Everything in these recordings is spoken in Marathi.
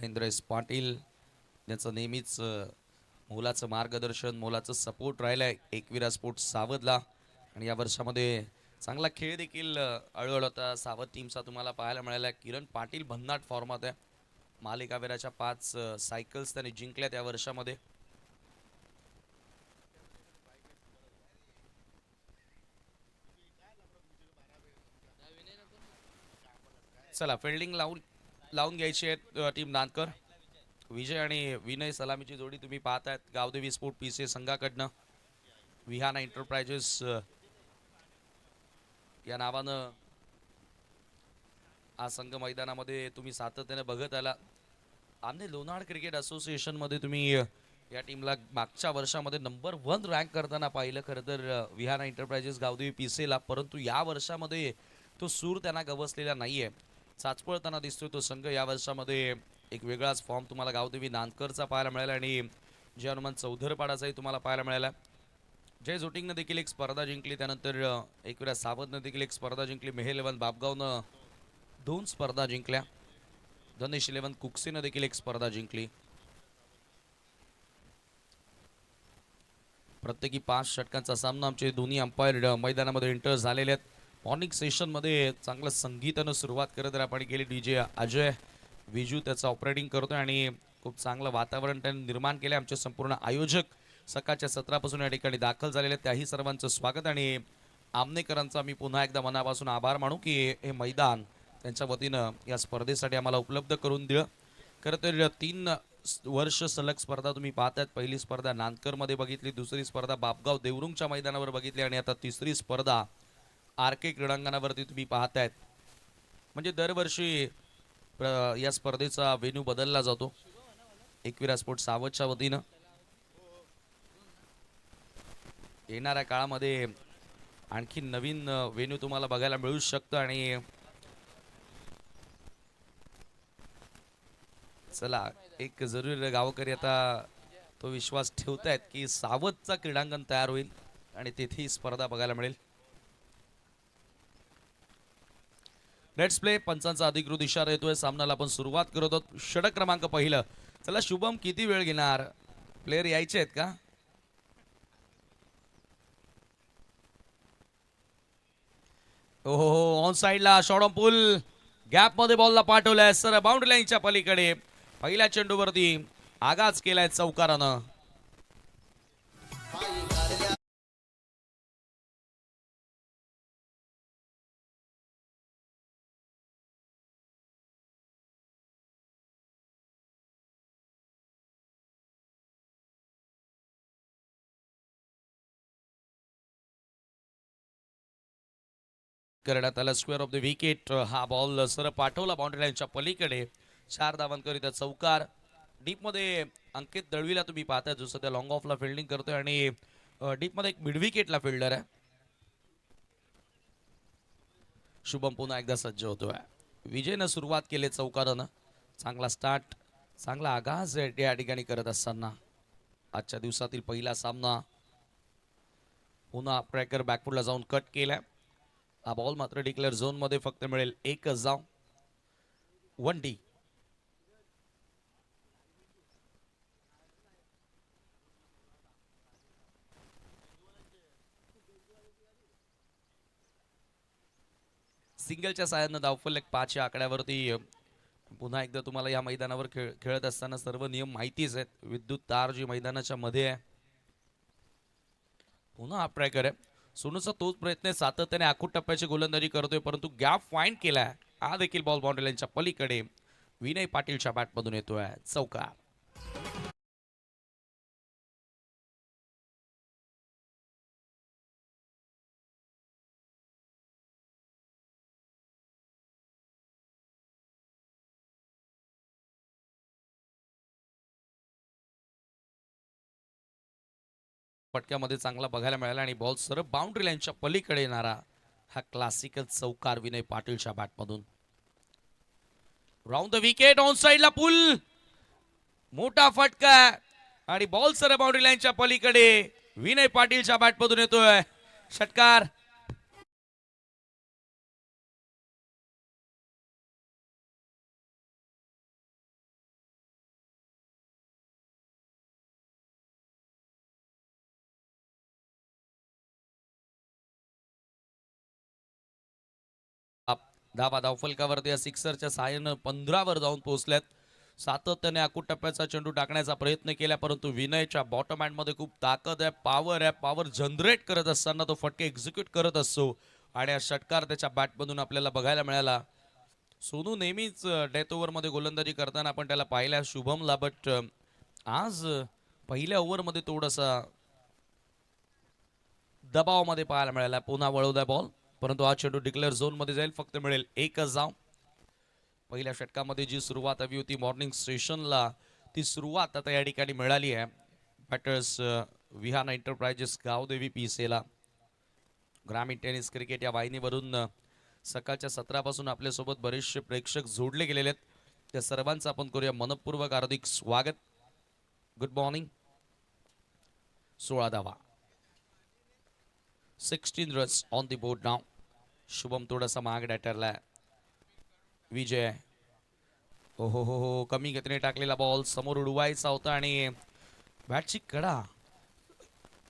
महेंद्र एस पाटील यांचं नेहमीच मोलाचं मार्गदर्शन, मोलाचं सपोर्ट राहिलंय एकविरा स्पोर्ट्स सावधला. आणि या वर्षामध्ये चांगला खेळ देखील हळूहळू आता सावध टीमचा तुम्हाला पाहायला मिळाला. किरण पाटील भन्नाट फॉर्मात आहे. मालिकावीराच्या 5 सायकल्स त्याने जिंकल्यात या वर्षामध्ये. चला फिल्डिंग लावून घ्यायची आहे टीम नांदकर. विजय आणि विनय सलामीची जोडी तुम्ही पाहतायत गावदेवी स्पोर्ट पीसीए संघाकडनं. विहाना एंटरप्राइजेस या नावानं हा संघ मैदानामध्ये तुम्ही सातत्याने बघत आला. आमने लोणावळा क्रिकेट असोसिएशन मध्ये तुम्ही या टीमला मागच्या वर्षामध्ये नंबर 1 रँक करताना पाहिलं खरं तर विहाना एंटरप्राइजेस गावदेवी पीसीएला. परंतु या वर्षामध्ये तो सूर त्यांना गवसलेला नाहीये. चाचपळताना दिसतोय तो संघ. या वर्षामध्ये एक वेगळाच फॉर्म तुम्हाला गावदेवी नांदकरचा पाहायला मिळाला आणि जय हनुमान चौधरपाडाचाही तुम्हाला पाहायला मिळाला. जय जोटिंगनं देखील एक स्पर्धा जिंकली. त्यानंतर एकविरा सावधनं देखील एक स्पर्धा जिंकली. मेहे 11 बापगावनं 2 स्पर्धा जिंकल्या. धनेश 11 कुक्सीनं देखील एक स्पर्धा जिंकली. प्रत्येकी 5 षटकांचा सामना आमचे दोन्ही अंपायर मैदानामध्ये एंटर झालेले आहेत. मॉर्निंग सेशनमध्ये चांगलं संगीतानं सुरुवात करत आपण केली. डीजे अजय विजू त्याचं ऑपरेटिंग करतोय आणि खूप चांगलं वातावरण त्यांनी निर्माण केलं. आमचे संपूर्ण आयोजक सकाळच्या सत्रापासून या ठिकाणी दाखल झालेले आहेत. त्याही सर्वांचं स्वागत आणि आमनेकरांचा मी पुन्हा एकदा मनापासून आभार मानू की हे मैदान त्यांच्या वतीनं या स्पर्धेसाठी आम्हाला उपलब्ध करून दिलं. खरं तर 3 वर्ष सलग स्पर्धा तुम्ही पाहतायत. पहिली स्पर्धा नांदकरमध्ये बघितली, दुसरी स्पर्धा बापगाव देवरुंगच्या मैदानावर बघितली आणि आता तिसरी स्पर्धा आर के क्रीडांगणावरती तुम्ही पाहतायत. म्हणजे दरवर्षी या स्पर्धेचा वेन्यू बदलला जातो. एकविरा स्पोर्ट्स सावधच्या वतीनं येणाऱ्या काळामध्ये आणखी नवीन वेन्यू तुम्हाला बघायला मिळू शकतं. आणि चला एक जरूर गावकरी आता तो विश्वास ठेवतायत की सावधचा क्रीडांगण तयार होईल आणि तेथेही स्पर्धा बघायला मिळेल. Let's play. पंचांचा अधिकृत इशारा येतोय. सामन्याला आपण सुरुवात करत आहोत. षटक क्रमांक पहिलं. चला शुभम किती वेळ घेणार? प्लेयर यायचे आहेत का? हो ऑन साइडला शॉर्ट ऑन पुल गॅप मध्ये बॉलला पाठवलाय सर बाउंड्री लाईनच्या पलीकडे. पहिल्या चेंडूवरती आगाज केलाय चौकारानं. करण्यात आला स्क्वेअर ऑफ द विकेट. हा बॉल सर पाठवला बाउंड्री लाईनच्या पलीकडे. 4 धावांकरिता चौकार. डीप मध्ये अंकित दळवीला तुम्ही पाहताय जो सध्या लॉंग ऑफला फिल्डिंग करतोय आणि डीप मध्ये एक मिड विकेटला फिल्डर आहे. शुभम पुन्हा एकदा सज्ज होतोय. विजयनं सुरुवात केली चौकारानं. चांगला स्टार्ट, चांगला आगाज या ठिकाणी करत असताना आजच्या दिवसातील पहिला सामना. पुन्हा ट्रॅकर बॅकफुटला जाऊन कट केलाय. हा बॉल मात्र डिक्लेअर झोन मध्ये फक्त मिळेल एकच धाव. 1 डी. सिंगलच्या साहाय्यानं धावफलक 5 या आकड्यावरती. पुन्हा एकदा तुम्हाला या मैदानावर खेळत असताना सर्व नियम माहितीच आहेत. विद्युत तार जी मैदानाच्या मध्ये आहे. पुन्हा अप ट्रॅकर आहे. सोनूचा तोच प्रयत्न सातत्याने आखूट टप्प्याची गोलंदाजी करतोय परंतु गॅप फाइंड केलाय. हा देखील बॉल बाउंड्री लाईनच्या पलीकडे. विनय पाटीलच्या बॅटमधून येतोय चौकार. पटक्यामध्ये चांगला बघायला मिळाला आणि बॉल सरळ बाउंड्री लाईनच्या पलीकडे येणारा हा क्लासिकल चौकार विनय पाटीलच्या बॅटमधून. राऊंड द विकेट ऑन साइडला पुल. मोठा फटका आणि बॉल सरळ बाउंड्री लाईनच्या पलीकडे. विनय पाटीलच्या बॅटमधून येतोय षटकार. धावा धावफलकावरती या सिक्सरच्या सहाय्यानं 15 वर जाऊन पोहोचल्यात. सातत्याने आखूड टप्प्याचा चेंडू टाकण्याचा प्रयत्न केला, परंतु विनयच्या बॉटम हँडमध्ये खूप ताकद आहे, पॉवर जनरेट करत असताना तो फटके एक्झिक्यूट करत असतो आणि हा षटकार त्याच्या बॅटमधून आपल्याला बघायला मिळाला. सोनू नेहमीच डेथ ओव्हरमध्ये गोलंदाजी करताना आपण त्याला पाहिल्या शुभमला, बट आज पहिल्या ओव्हरमध्ये थोडासा दबावामध्ये पाहायला मिळाला. पुन्हा वळवलाय बॉल, परंतु हा चेंडू डिक्लेअर झोनमध्ये जाईल. फक्त मिळेल एकच धाव. पहिल्या षटकामध्ये जी सुरुवात हवी होती मॉर्निंग सेशनला, ती सुरुवात आता या ठिकाणी मिळाली आहे. बॅटर्स विहाना एंटरप्राइजेस गावदेवी पीसेला. ग्रामीण टेनिस क्रिकेट या वाहिनीवरून सकाळच्या सत्रापासून आपल्यासोबत बरेचसे प्रेक्षक जोडले गेलेले आहेत. त्या सर्वांचं आपण करूया मनपूर्वक हार्दिक स्वागत. Good morning. 16 धावा, 16 रन्स ऑन द बोर्ड नाव. शुभम थोडासा महागडा ठरलाय. विजय हो कमी गतीने टाकलेला बॉल समोर उडवायचा होता आणि बॅटची कडा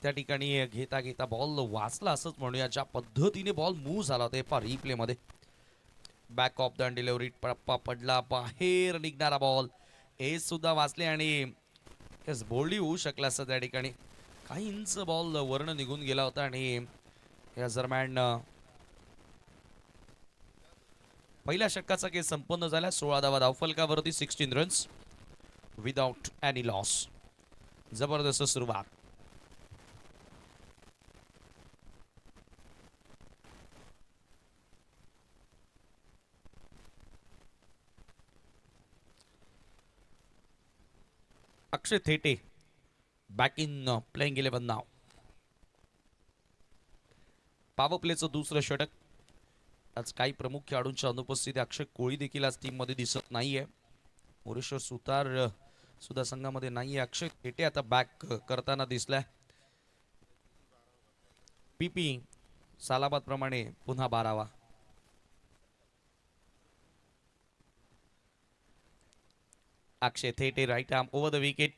त्या ठिकाणी घेता घेता बॉल वाचला असंच म्हणूया. ज्या पद्धतीने बॉल मूव्ह झाला होता पा रिप्ले मध्ये. बॅक ऑफ द डिलिव्हरी, टप्पा पडला, बाहेर निघणारा बॉल हे सुद्धा वाचले आणि बोल्डी होऊ शकला असं त्या ठिकाणी. काही इंच बॉल वर्ण निघून गेला होता आणि या दरम्यान पहिल्या षटकाचा खेळ संपन्न झाला. 16 धावा धावफलकावरती, 16 रन्स विदाउट एनी लॉस. जबरदस्त सुरुवात. Akshay Thete back in playing 11 नाव. पॉवर प्लेचं दुसरं षटक. आज काही प्रमुख खेळाडूंच्या अनुपस्थिती. अक्षय कोळी देखील आज टीम मध्ये दिसत नाहीये. मोरेश्वर सुतार सुद्धा संघामध्ये नाहीये. अक्षय थेटे आता बॅक करताना दिसलाय. पीपी सालाबाद प्रमाणे पुन्हा 12वा. Akshay Thete right arm over the wicket.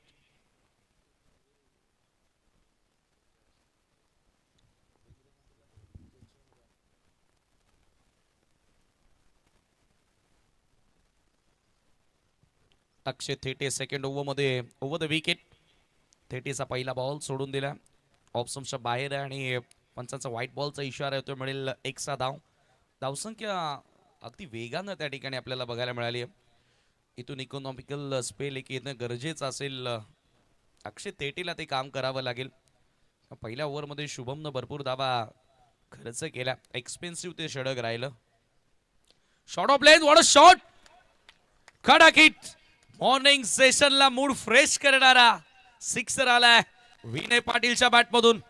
Akshay Thete second over मध्ये ओव्हर द विकेट. थेटेचा पहिला बॉल सोडून दिला, ऑप्शनच्या बाहेर आहे आणि पंचांचा व्हाईट बॉलचा इशारा येतो. मिळेल एकसा धाव. धावसंख्या अगदी वेगानं त्या ठिकाणी आपल्याला बघायला मिळाली आहे. इथून इकॉनॉमिकल स्पेल एक येणं गरजेचं असेल. अक्षय थेटेला ते काम करावं लागेल. पहिल्या ओव्हरमध्ये शुभमनं भरपूर धावा खर्च केला. एक्सपेन्सिव्ह ते षटक राहिलं. Shot of length, what a shot. कडक हिट. मॉर्निंग सेशनला मूड फ्रेश करणारा सिक्सर आलाय विनय पाटीलच्या बॅटमधून.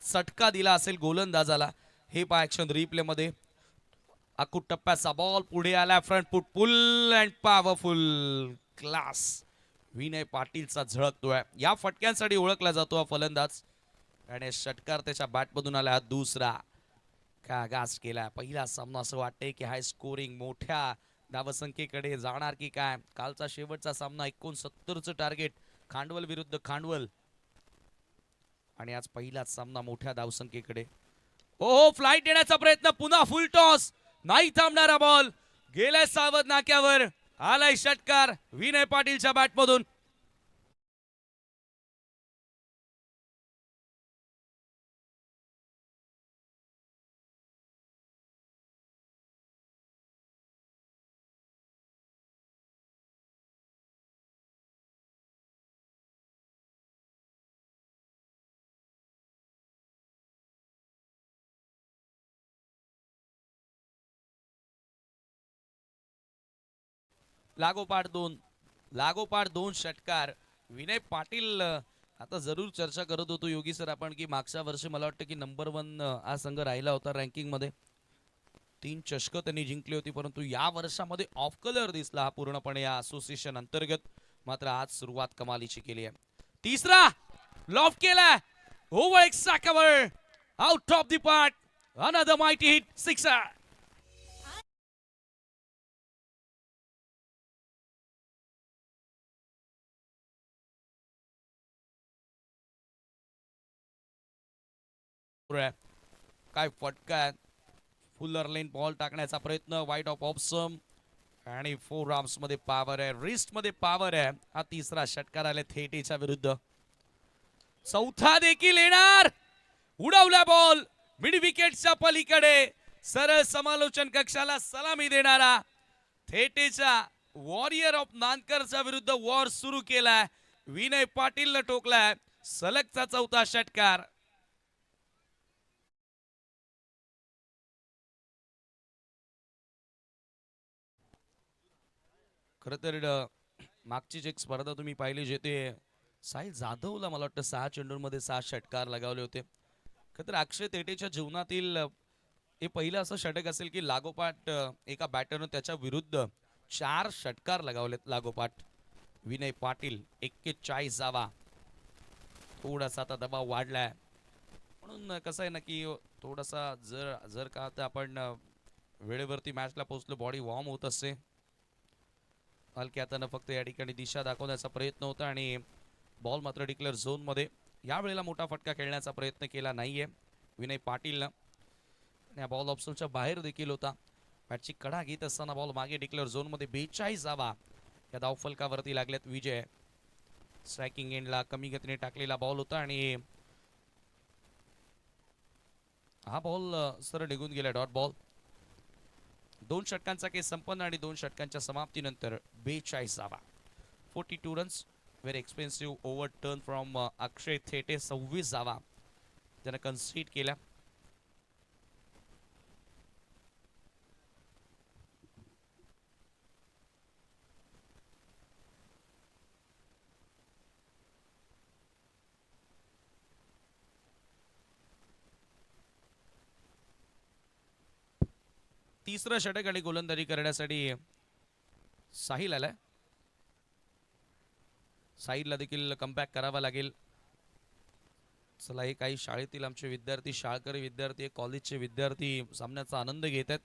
सटका दिला असेल गोलंदाजाला. हे पहा ऍक्शन रिप्ले मध्ये. आखूड टप्प्याचा बॉल पुढे आला. Front foot pull and powerful. Class. Vinay पाटीलचा झळकतोय. या फटक्यांसाठी ओळखला जातो हा फलंदाज आणि षटकार त्याच्या बॅटमधून आला. दुसरा का गास केला. पहिला सामना असं वाटतंय की हाय स्कोरिंग मोठ्या धावसंख्येकडे जाणार की काय. कालचा शेवटचा सामना 69चं टार्गेट खांडवल विरुद्ध खांडवल आणि आज पहिलाच सामना मोठ्या धावसंख्येकडे. ओ फ्लाइट देण्याचा प्रयत्न, पुन्हा फुल टॉस. नाही थांबणारा बॉल गेलाय सावध नाक्यावर. आलाय षटकार विनय पाटीलच्या बॅटमधून. लागोपाठ दोन षटकार. विनय पाटील आता जरूर चर्चा करत होतो योगी सर आपण की मागच्या वर्षी मला वाटतं की नंबर 1 हा संघ राहिला होता रँकिंग मध्ये. 3 चषकं त्यांनी जिंकली होती, परंतु या वर्षामध्ये ऑफ कलर दिसला हा पूर्णपणे या असोसिएशन अंतर्गत. मात्र आज सुरुवात कमालीची केली आहे. तिसरा लॉफ्ट केला over extra cover out of the part. Another mighty hit, sixer. काय फटका, फुलर लेन बॉल टाकण्याचा प्रयत्न, वाईट ऑफ ऑप्शन आणि फोर आर्म्स मध्ये पॉवर आहे, रिस्ट मध्ये पॉवर आहे. हा तिसरा षटकार आले थेटेच्या विरुद्ध. चौथा देखील येणार, उडवला बॉल मिड विकेटच्या पलीकडे. सरळ समालोचन कक्षाला सलामी देणारा थेटेच्या वॉरियर ऑफ नानकरच्या विरुद्ध वॉर सुरू केलाय. विनय पाटीलनं टोकलाय सलगचा चौथा षटकार. खरं तर मागची एक स्पर्धा तुम्ही पाहिली जेथे साहिल जाधवला मला वाटतं 6 चेंडूंमध्ये 6 षटकार लगावले होते. खरं तर अक्षय तेटेच्या जीवनातील हे पहिलं असं षटक असेल की लागोपाठ एका बॅटरनं त्याच्या विरुद्ध 4 षटकार लगावलेत लागोपाठ. विनय पाटील 41 जावा. थोडासा आता दबाव वाढलाय म्हणून कसं आहे ना की थोडासा जर जर का आता आपण वेळेवरती मॅचला पोहोचलो, बॉडी वॉर्म होत असते. हलक्या हातानं फक्त या ठिकाणी दिशा दाखवण्याचा प्रयत्न होता आणि बॉल मात्र डिक्लेअर झोन मध्ये. यावेळेला मोठा फटका खेळण्याचा प्रयत्न केला नाहीये विनय पाटीलनं. या बॉल ऑप्शनच्या बाहेर देखील होता. बॅटची कडा घेत असताना बॉल मागे डिक्लेअर झोन मध्ये 42 जावा या धावफलकावरती लागल्यात विजय. स्ट्रायकिंग एंडला कमी गतीने टाकलेला बॉल होता आणि हा बॉल सरळ निघून गेला, डॉट बॉल. 2 षटकांचा केस संपन्न आणि 2 षटकांच्या समाप्तीनंतर 42 जावा. 42 runs. Very expensive over turn from Akshay Thete. 26 जावा त्यानं कन्सीड केल्या. तिसरं षटक आणि गोलंदाजी करण्यासाठी साहिल आलाय. साहिलला देखील कमबॅक करावा लागेल. चला, हे काही शाळेतील आमचे विद्यार्थी, शाळकरी विद्यार्थी, कॉलेजचे विद्यार्थी सामन्याचा आनंद घेत आहेत.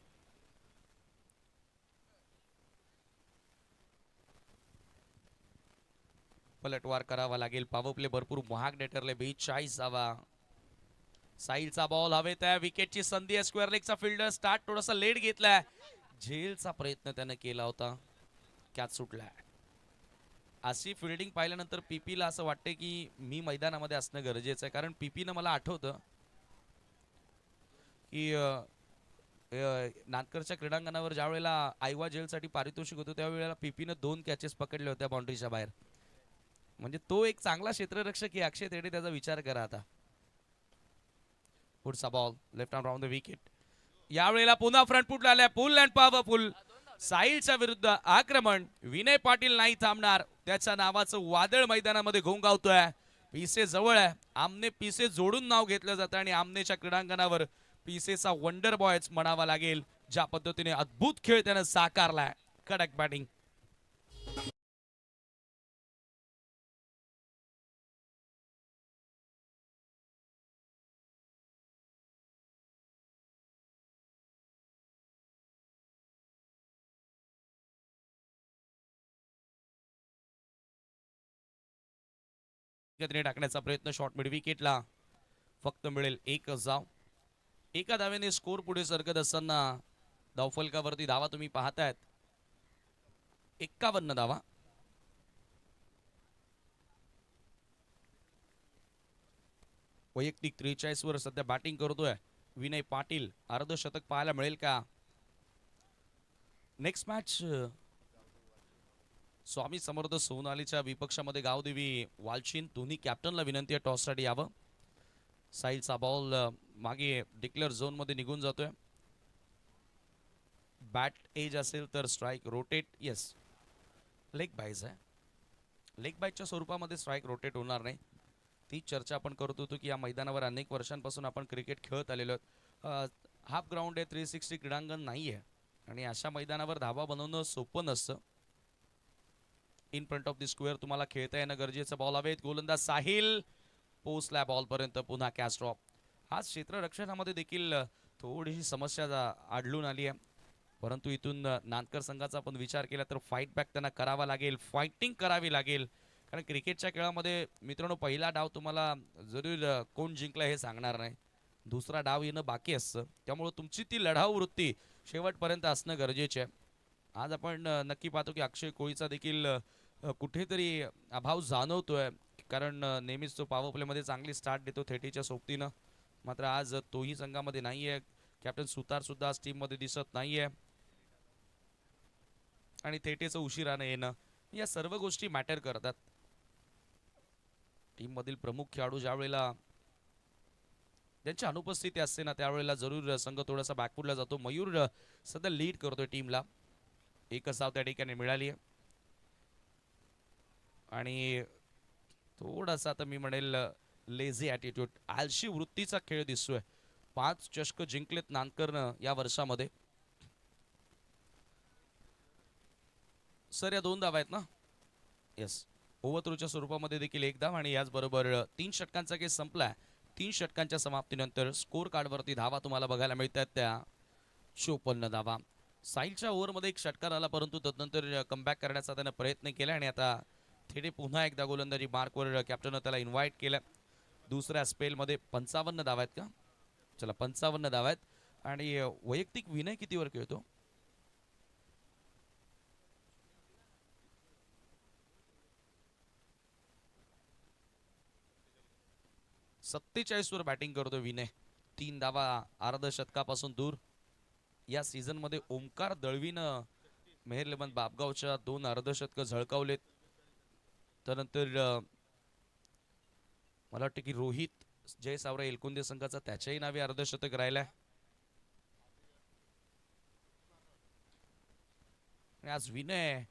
पलटवार करावा लागेल. पॉवर प्ले भरपूर महाग ठरले. 42 जावा. साहिलचा बॉल हवेत आहे. विकेटची संधी आहे. स्क्वेअर लेगचा फिल्डर स्टार्ट थोडासा लेट घेतलाय. झेलचा प्रयत्न त्याने केला होता, कॅच सुटलाय. अशी फिल्डिंग पाहिल्यानंतर पीपीला असं वाटतं की मी मैदानामध्ये असणं गरजेचं आहे. कारण पीपीनं मला आठवतं की नागपूरच्या क्रीडांगणावर ज्या वेळेला आयवा जेलसाठी पारितोषिक होतं त्यावेळेला पीपीनं 2 कॅचेस पकडले होत्या बाउंड्रीच्या बाहेर. म्हणजे तो एक चांगला क्षेत्ररक्षक आहे अक्षय तेडे. त्याचा विचार करा आता. पुढचा ball left arm round the wicket. यावेळेला पुन्हा फ्रंट फुट आल्या. फुल अँड पॉवरफुल. साहिलच्या विरुद्ध आक्रमण. विनय पाटील नाही थांबणार. त्याच्या नावाचं वादळ मैदानामध्ये घोंगावतोय. पिसे जवळ आहे. आमने पिसे जोडून नाव घेतलं जातं आणि आमनेच्या क्रीडांगणावर पिसेचा वंडर बॉयच म्हणावा लागेल. ज्या पद्धतीने अद्भुत खेळ त्यानं साकारलाय. कडक बॅटिंग. टाकण्याचा प्रयत्न. शॉट मिड विकेटला फक्त मिळेल 1 धाव. एका धावेने स्कोर पुढे सरकत असताना धावफलकावरती धावा तुम्ही पाहतायत 51 धावा. वैयक्तिक 43 वर सध्या बॅटिंग करतोय विनय पाटील. अर्धशतक पाहायला मिळेल का? Next match Swami Samarth सोनालीच्या विपक्षामध्ये Gavdevi वालचीन. दोन्ही कॅप्टनला विनंती आहे टॉससाठी यावं. साहिलचा बॉल मागे डिक्लेअर झोन मध्ये निघून जातोय. बॅट एज असेल तर स्ट्राइक रोटेट. येस, लेग बाईज आहे. लेग बाईजच्या स्वरूपामध्ये स्ट्राइक रोटेट होणार नाही. ती चर्चा आपण करत होतो की या मैदानावर अनेक वर्षांपासून आपण क्रिकेट खेळत आलेलो आहोत. हाफ ग्राउंड आहे, 360 क्रीडांगण नाही आहे आणि अशा मैदानावर धाबा बनवणं सोपं नसतं. In front of the square तुम्हाला खेळता येणं गरजेचं. बॉल हवेत. गोलंदाज साहिल पोचला बॉल पर्यंत. पुन्हा कॅच ड्रॉप. हा क्षेत्ररक्षणामध्ये देखील थोडीशी समस्या आढळून आली आहे, परंतु इथून नांदकर संघाचा आपण विचार केला तर फाईट बॅक त्यांना करावा लागेल, फायटिंग करावी लागेल. कारण क्रिकेटच्या खेळामध्ये मित्रांनो पहिला डाव तुम्हाला जरूर कोण जिंकला हे सांगणार नाही, दुसरा डाव येणं बाकी असतं. त्यामुळे तुमची ती लढाऊ वृत्ती शेवटपर्यंत असणं गरजेचे आहे. आज आपण नक्की पाहतो की अक्षय कोळीचा देखील कुठेतरी अभाव जाणवतोय, कारण नेहमीच तो पॉवर प्लेमध्ये चांगली स्टार्ट देतो थेटीच्या सोबतीनं. मात्र आज तोही संघामध्ये नाहीये. कॅप्टन सुतार सुद्धा आज टीम मध्ये दिसत नाहीये आणि थेटेचं उशिरानं येणं या सर्व गोष्टी मॅटर करतात. टीम मधील प्रमुख खेळाडू ज्या वेळेला त्यांची अनुपस्थिती असते ना, त्यावेळेला जरूर संघ थोडासा बॅकफुटला जातो. मयूर सध्या लीड करतोय टीमला, एकच धाव त्या ठिकाणी मिळाली आहे आणि थोडासा आता मी म्हणेल लेझी ॲटिट्यूड, आळशी वृत्तीचा खेळ दिसतोय. 5 चषक जिंकलेत नांदकरनं या वर्षामध्ये. सर या 2 धावा आहेत ना? येस. ओव्हरथ्रोच्या स्वरूपामध्ये देखील 1 धाव आणि याचबरोबर 3 षटकांचा केस संपलाय. 3 षटकांच्या समाप्तीनंतर स्कोर कार्डवरती धावा तुम्हाला बघायला मिळतात त्या 54 धावा. साहिलच्या ओव्हरमध्ये 1 षटकार आला, परंतु तदनंतर कमबॅक करण्याचा त्यानं प्रयत्न केला आणि आता थेटे पुन्हा एकदा गोलंदाजी मार्कवर कॅप्टननं त्याला इन्व्हाइट केलं. दुसऱ्या स्पेलमध्ये 55 धावा आहेत का? चला 55 धावा आहेत. आणि वैयक्तिक विनय कितीवर खेळतो? 47 वर बॅटिंग करतो विनय. 3 धावा अर्धशतकापासून दूर. या सीझन मध्ये ओमकार दळवीनं मेहरलेमन बापगावच्या 2 अर्धशतक झळकावलेत. त्यानंतर मला वाटतं की रोहित जयसावरा एलकुंदे संघाचा त्याच्याही नावे अर्धशतक राहिलाय. आणि आज विनय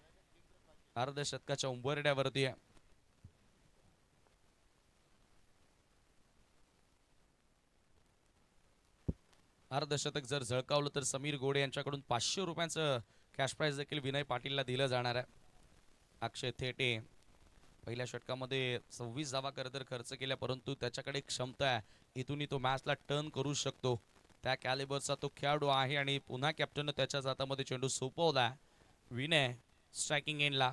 अर्धशतकाच्या उंबरड्यावरती आहे. अर्धशतक जर झळकावलं तर समीर गोडे यांच्याकडून 500 रुपयांचं कॅश प्राइज देखील विनय पाटीलला दिलं जाणार आहे. अक्षय थेटे पहिल्या षटकामध्ये 26 धावा तर खर्च केल्या, परंतु त्याच्याकडे क्षमता आहे, इथूनही तो मॅचला टर्न करू शकतो. त्या कॅलिबरचा तो खेळाडू आहे आणि पुन्हा कॅप्टननं त्याच्याच हातामध्ये चेंडू सोपवला. विनय स्ट्रायकिंग एंडला,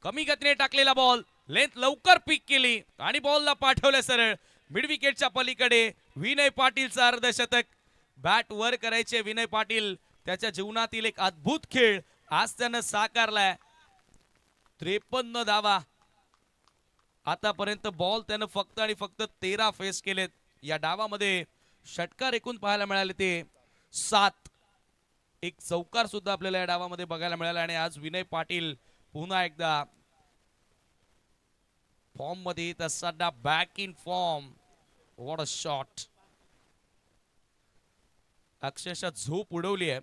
कमी गतीने टाकलेला बॉल, लेंथ लवकर पिक केली आणि बॉलला पाठवलं सरळ मिड विकेटच्या पलीकडे. विनय पाटीलचा अर्धशतक. बॅट वर करायचे विनय पाटील, त्याच्या जीवनातील एक अद्भुत खेळ आज त्यानं साकारलाय. 53 धावा आतापर्यंत. बॉल त्यानं फक्त आणि फक्त 13 फेस केलेत. या डावामध्ये षटकार एकूण पाहायला मिळाले ते 7. एक चौकार सुद्धा आपल्याला या डावामध्ये बघायला मिळाला. आणि आज विनय पाटील पुन्हा एकदा फॉर्म मध्ये येत असताना back in form. What a shot. अक्षरशः झोप उडवली आहे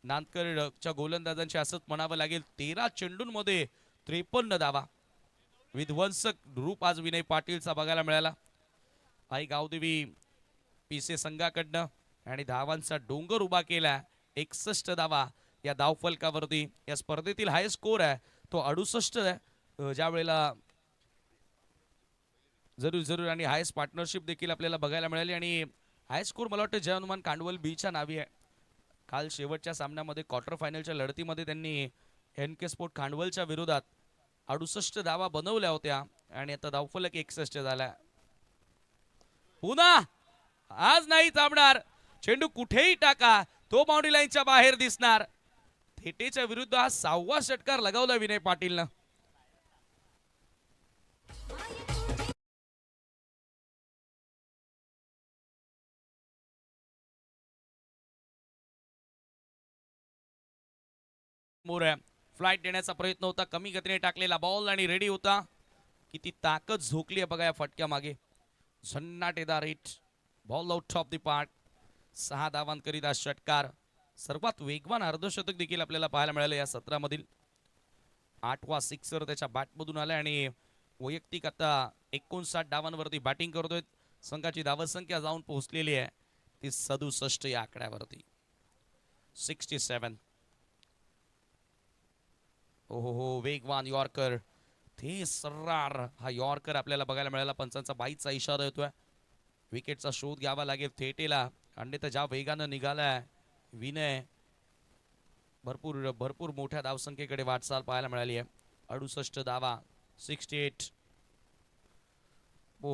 नांदकरच्या गोलंदाजांची असंच म्हणावं लागेल. 13 चेंडूंमध्ये 53 धावा. विध्वंसक रूप आज विनय पाटीलचा बघायला मिळाला. आई गावदेवी पीसे संघाकडनं आणि धावांचा डोंगर उभा केला. 61 धावा या धावफलकावरती. या स्पर्धेतील हाय स्कोर आहे तो 68 आहे. ज्या वेळेला जरूर आणि हायस्ट पार्टनरशिप देखील आपल्याला बघायला मिळाली. आणि हाय स्कोर मला वाटतं जय हनुमान कांडवल बीच्या नावी आहे. काल शेवटच्या सामन्यामध्ये क्वार्टर फायनलच्या लढतीमध्ये त्यांनी NK स्पोर्ट खांडवलच्या विरोधात 68 धावा बनवल्या होत्या आणि आता धावफलक 61 झाला. पुन्हा आज नाही थांबणार. चेंडू कुठेही टाका तो बाउंड्री लाईनच्या बाहेर दिसणार. थेटेच्या विरुद्ध हा 6वा षटकार लगावला विनय पाटीलनं. फ्लाइट देण्याचा प्रयत्न होता, कमी गतीने टाकलेला बॉल आणि रेडी होता. किती ताकद झोकली आहे बघा या फटक्या मागे. झन्नाटेदार hit, ball out of the park. 6 धावांकरिता षटकार. सर्वात वेगवान अर्धशतक देखील आपल्याला पाहायला मिळाले या सत्रामधील. 8वा सिक्सर त्याच्या बॅटमधून आला आणि वैयक्तिक आता 59 धावांवरती बॅटिंग करतोय. संघाची धावसंख्या जाऊन पोहोचलेली आहे ती 67 या आकड्यावरती. 67. ओहो वेगवान यॉर्कर. ते सर्रार हा यॉर्कर आपल्याला बघायला मिळाला. पंचांचा 22चा इशारा येतोय. विकेटचा शोध घ्यावा लागेल थेटेला. अन्यथा ज्या वेगानं निघालाय विनय, भरपूर भरपूर मोठ्या धावसंख्येकडे वाटचाल पाहायला मिळाली आहे. 68 धावा, 68.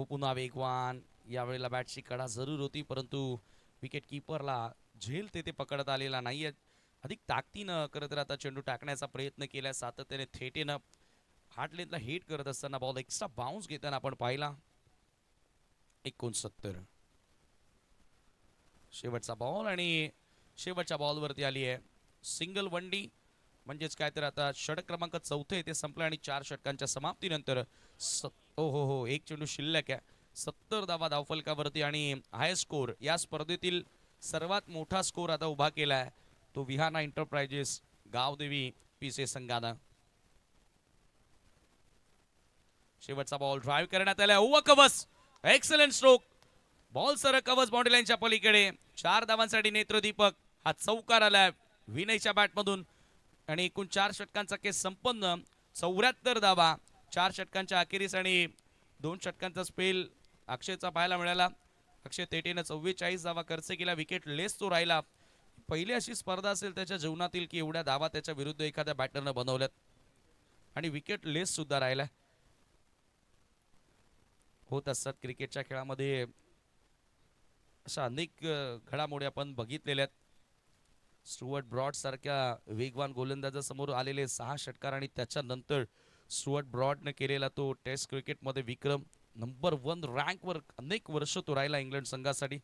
पुन्हा वेगवान, यावेळेला बॅटची कडा जरूर होती, परंतु विकेट किपरला झेल तेथे पकडत आलेला नाहीये. अधिक ताकदीनं खरं तर आता चेंडू टाकण्याचा प्रयत्न केलाय, सातत्याने थेटेनं हार्ड लेनला हिट करत असताना बॉल एक्स्ट्रा बाउन्स घेताना आपण पाहिला. 69. शेवटचा बॉल आणि शेवटच्या बॉलवरती आली आहे सिंगल वनडी, म्हणजेच काय तर आता षटक क्रमांक 4 ते संपलं आणि 4 षटकांच्या समाप्तीनंतर हो एक चेंडू शिल्लक आहे. 70 धावा धावफलकावरती आणि हाय स्कोर या स्पर्धेतील सर्वात मोठा स्कोर आता उभा केलाय तो विहाना एंटरप्राइजेस गावदेवी पीसे संघानं. शेवटचा बॉल ड्राइव्ह करण्यात आला, over covers, excellent stroke, ball sir covers boundary लाईनच्या पलीकडे. 4 धावांसाठी नेत्रदीपक, हा चौकार आलाय विनयच्या बॅटमधून आणि एकूण 4 षटकांचा केस संपन्न. 74 धावा 4 षटकांच्या अखेरीस आणि 2 षटकांचा स्पेल अक्षयचा पाहायला मिळाला. अक्षय तेटेनं 44 धावा खर्च केला, विकेट लेस तो राहिला. पहिली अशी स्पर्धा असेल त्याच्या जीवनातील की एवढ्या धावा त्याच्या विरुद्ध एखाद्या बॅटरनं बनवल्यात आणि विकेट लेस सुद्धा राहिला. होत असतात क्रिकेटच्या खेळामध्ये अशा अनेक घडामोडी आपण बघितलेल्या आहेत. स्टुअर्ट ब्रॉड सारख्या वेगवान गोलंदाजासमोर आलेले 6 षटकार आणि त्याच्यानंतर स्टुअर्ट ब्रॉडने केलेला तो टेस्ट क्रिकेटमध्ये विक्रम, नंबर 1 रँकवर अनेक वर्ष तो राहिला इंग्लंड संघासाठी.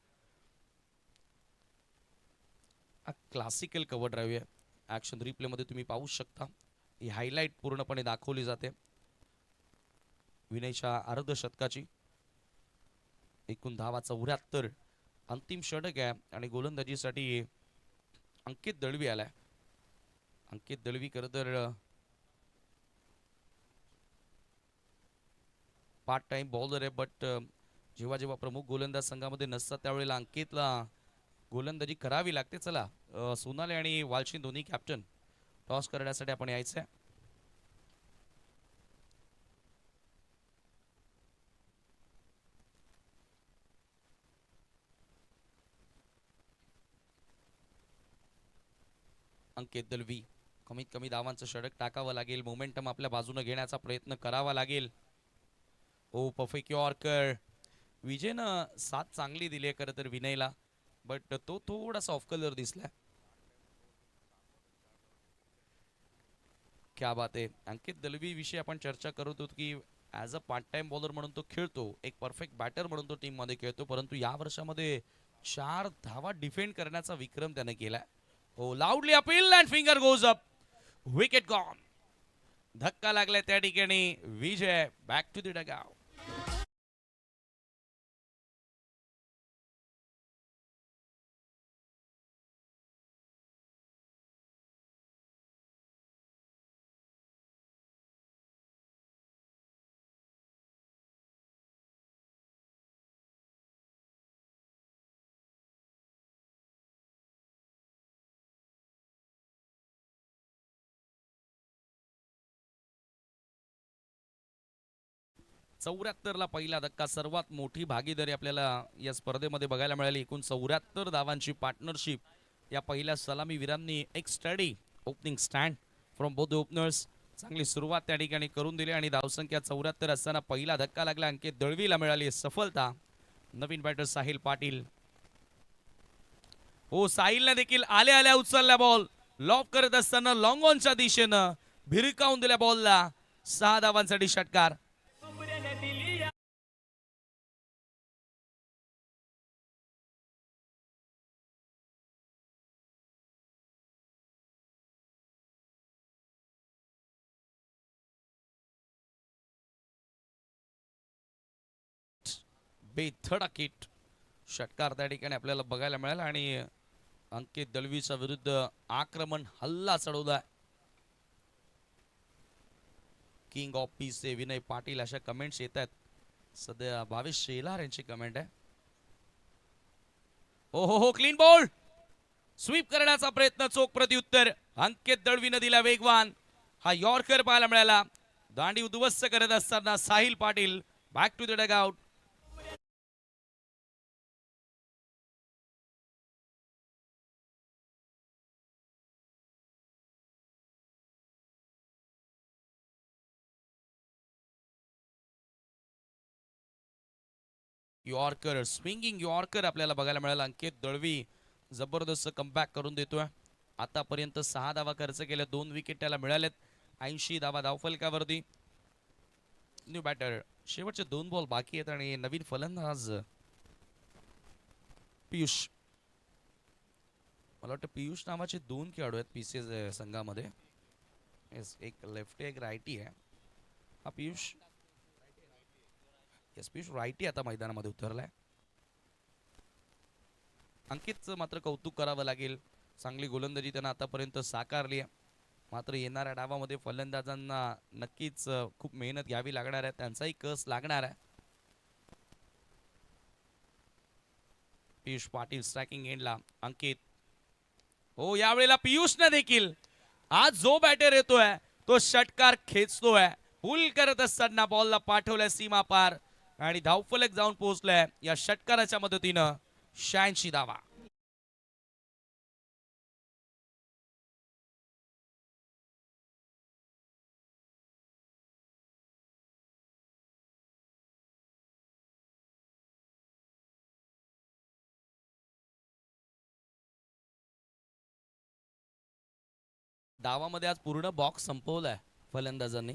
क्लासिकल कव्हर ड्राईव्ह आहे, ऍक्शन रिप्ले मध्ये तुम्ही पाहू शकता, ही हायलाइट पूर्णपणे दाखवली जाते विनयच्या अर्धशतकाची. एकूण धावा 74, अंतिम षटक आहे आणि गोलंदाजीसाठी अंकित दळवी आलाय. अंकित दळवी खरं तर पार्ट टाइम बॉलर आहे, बट जेव्हा जेव्हा प्रमुख गोलंदाज संघामध्ये नसतात त्यावेळेला अंकितला गोलंदाजी करावी लागते. चला सोनाले आणि वालशिन दोन्ही कॅप्टन टॉस करण्यासाठी आपण यायचंय. अंकित दळवी, कमीत कमी धावांचं षटक टाकावं लागेल, मोमेंटम आपल्या बाजूने घेण्याचा प्रयत्न करावा लागेल. ओ परफेक्ट यॉर्कर, विजयनं साथ चांगली दिली आहे खरं तर विनयला, बट तो थोडासा ऑफ कलर दिसला. क्या बात आहे. अंकित दळवी विषयी आपण चर्चा करत होतो की as a part time bowler म्हणून तो खेळतो, एक परफेक्ट बॅटर म्हणून तो टीम मध्ये खेळतो, परंतु या वर्षामध्ये 4 धावा डिफेंड करण्याचा विक्रम त्याने केलाय. Oh, loudly appeal and finger goes up. Wicket gone. धक्का लागलाय त्या ठिकाणी. विजय बॅक टू द डगआउट. ला पहिला धक्का, सर्वात मोठी भागीदारी आपल्याला या स्पर्धेमध्ये बघायला मिळाली. एकूण 74 धावांची पार्टनरशिप या पहिल्या सलामीवीरांनी. एक study opening stand from both the openers, चांगली सुरुवात त्या ठिकाणी करून दिली आणि धावसंख्या 74 असताना पहिला धक्का लागला. अंकित दळवीला मिळाली सफलता. नवीन बॅटर साहिल पाटील. हो, साहिलने देखील आल्या आल्या उचलला बॉल, लॉक करत असताना लॉंग ऑनच्या दिशेनं भिरकावून दिल्या बॉलला. 6 धावांसाठी षटकार. बेधडक षटकार त्या ठिकाणी आपल्याला बघायला मिळाला आणि अंकित दळवीच्या विरुद्ध आक्रमण हल्ला चढवलाय. King of peace Vinay Patil अशा कमेंट्स येत आहेत. सध्या भावेश शेलार यांची कमेंट आहे. हो क्लीन बॉल, स्वीप करण्याचा प्रयत्न, चोख प्रत्युत्तर. अंकित दळवीनं दिला वेगवान. हा यॉर्कर पाहायला मिळाला. दांडी उद्ध्वस्त करत असताना Sahil Patil back to the dugout. Yorker, swinging yorker आपल्याला बघायला मिळाला. अंकित दळवी जबरदस्त कमबॅक करून देतोय. आतापर्यंत 6 धावा खर्च केल्या, 2 विकेट त्याला मिळालेत. 80 धावा धावफलकावरती. न्यू बॅटर, शेवटचे 2 बॉल बाकी आहेत आणि नवीन फलंदाज पियुष. मला वाटतं पियुष नावाचे 2 खेळाडू आहेत पीसीएस संघामध्ये. येस, एक लेफ्टी एक रायटी आहे. हा पियुष, येस पियुष रायटी आता मैदानामध्ये उतरलाय. अंकितचं मात्र कौतुक करावं लागेल. चांगली गोलंदाजी त्यांना आतापर्यंत साकारली आहे. मात्र येणाऱ्या डावामध्ये फलंदाजांना नक्कीच खूप मेहनत घ्यावी लागणार आहे. त्यांचाही कस लागणार आहे. पियुष पाटील स्ट्रायकिंग एंडला. अंकित, हो यावेळेला पियुषने देखील आज जो बॅटर येतोय तो षटकार खेचतोय. पुल करत असताना बॉलला पाठवलाय सीमा पार आणि धावफलक जाऊन पोहोचलाय या षटकाराच्या मदतीनं. 86 धावा. डावामध्ये आज पूर्ण बॉक्स संपवलाय फलंदाजांनी.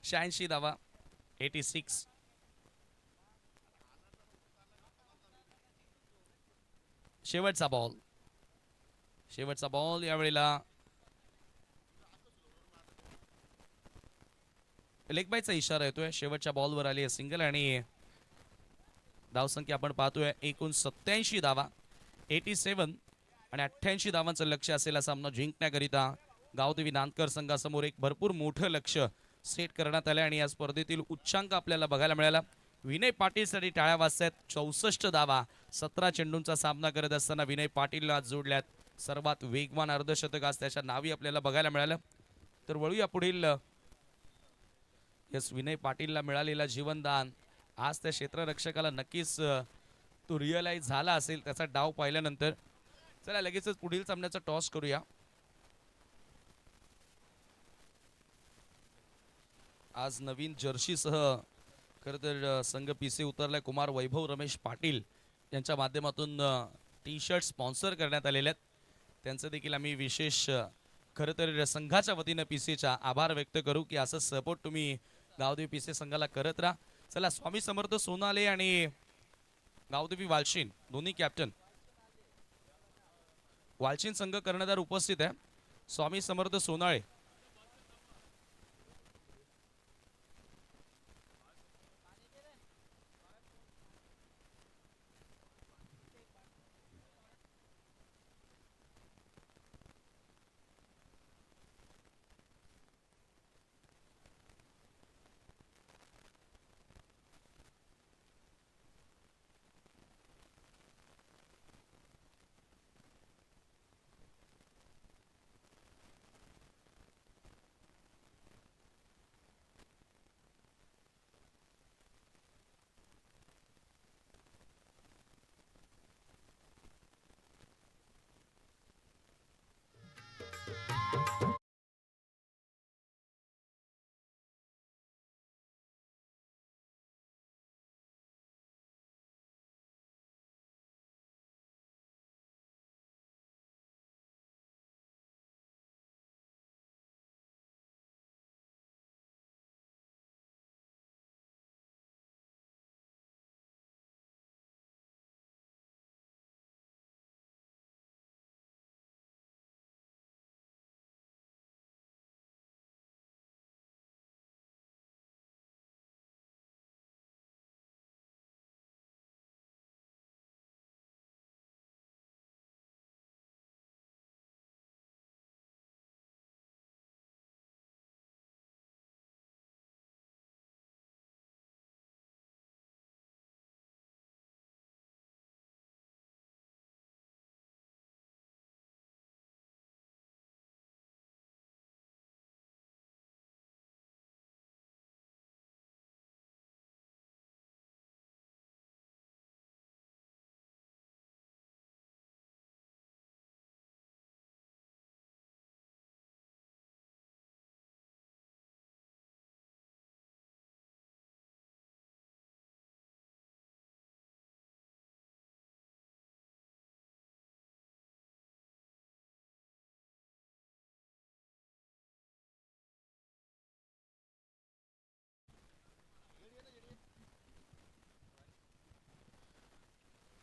शहाऐंशी धावा, 86. शेवटचा बॉल, शेवटचा बॉल यावेळेला लेग बायचा इशारा येतोय. शेवटच्या बॉलवर आली आहे सिंगल आणि धावसंख्या आपण पाहतोय एकूण 87 धावा, 87 आणि 88 धावांचं लक्ष असलेला सामना जिंकण्याकरिता गावदेवी नांदकर संघासमोर एक भरपूर मोठं लक्ष सेट करण्यात आलं आणि या स्पर्धेतील उच्चांक आपल्याला बघायला मिळाला. विनय पाटीलसाठी टाळ्या वाजतायत. 64 धावा 17 चेंडूंचा सामना करत असताना विनय पाटीलला आज जोडल्यात. सर्वात वेगवान अर्धशतक आज त्याच्या नावी आपल्याला बघायला मिळालं. तर वळूया पुढील. यस, विनय पाटीलला मिळालेला जीवनदान आज त्या क्षेत्ररक्षकाला नक्कीच तो रिअलाइज झाला असेल त्याचा डाव पाहिल्यानंतर. चला लगेचच पुढील सामन्याचा टॉस करूया. आज नवीन जर्सीसह खरं तर संघ पीसी उतरलाय. कुमार वैभव रमेश पाटील यांच्या माध्यमातून टी शर्ट स्पॉन्सर करण्यात आलेले आहेत. त्यांचं देखील आम्ही विशेष खरं तर संघाच्या वतीनं पीसीच्या आभार व्यक्त करू की असं सपोर्ट तुम्ही गावदेवी पीसी संघाला करत राहा. चला, स्वामी समर्थ सोनाले आणि गावदेवी वालशीन दोन्ही कॅप्टन. वालशीन संघ कर्णधार उपस्थित आहे. स्वामी समर्थ सोनाळे